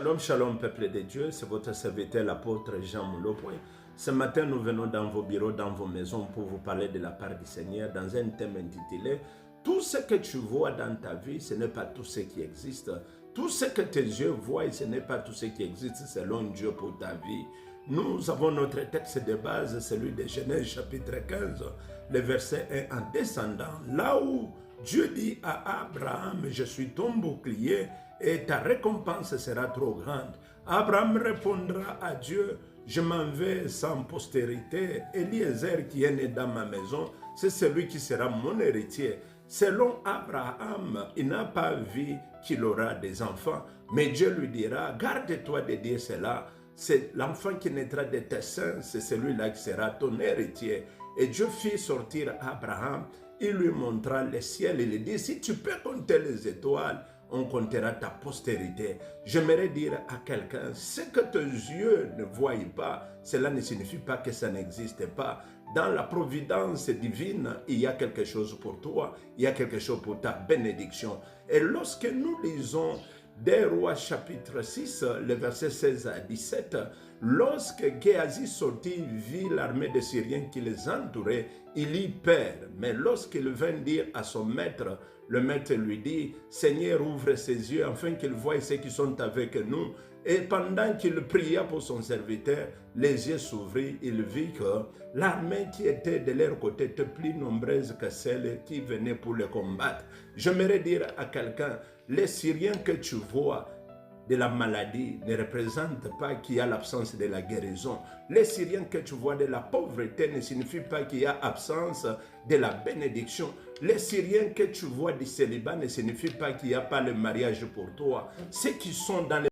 Shalom, shalom, peuple de Dieu, c'est votre serviteur, l'apôtre Jean Moulopoy. Ce matin, nous venons dans vos bureaux, dans vos maisons pour vous parler de la part du Seigneur dans un thème intitulé « Tout ce que tu vois dans ta vie, ce n'est pas tout ce qui existe. Tout ce que tes yeux voient, ce n'est pas tout ce qui existe selon Dieu pour ta vie. » Nous avons notre texte de base, celui de Genèse chapitre 15, le verset 1 en descendant. Là où Dieu dit à Abraham, « Je suis ton bouclier et ta récompense sera trop grande. » Abraham répondra à Dieu, « Je m'en vais sans postérité. Eliezer qui est né dans ma maison, c'est celui qui sera mon héritier. » Selon Abraham, il n'a pas vu qu'il aura des enfants, mais Dieu lui dira, « Garde-toi de dire cela. C'est l'enfant qui naîtra de tes seins, c'est celui-là qui sera ton héritier. » Et Dieu fit sortir Abraham, il lui montra le ciel, il lui dit, « Si tu peux compter les étoiles, on comptera ta postérité. » J'aimerais dire à quelqu'un, ce que tes yeux ne voient pas, cela ne signifie pas que ça n'existe pas. Dans la providence divine, il y a quelque chose pour toi, il y a quelque chose pour ta bénédiction. Et lorsque nous lisons des Rois chapitre 6, le verset 16 à 17, lorsque Géasi sortit, vit l'armée des Syriens qui les entourait, il y peur. Mais lorsqu'il vint dire à son maître, le maître lui dit, « Seigneur, ouvre ses yeux afin qu'il voie ceux qui sont avec nous. » Et pendant qu'il pria pour son serviteur, les yeux s'ouvrirent, il vit que l'armée qui était de leur côté était plus nombreuse que celle qui venait pour le combattre. J'aimerais dire à quelqu'un, les Syriens que tu vois de la maladie ne représentent pas qu'il y a l'absence de la guérison. Les Syriens que tu vois de la pauvreté ne signifie pas qu'il y a absence de la bénédiction. Les Syriens que tu vois du célibat ne signifie pas qu'il n'y a pas le mariage pour toi. Ceux qui sont dans les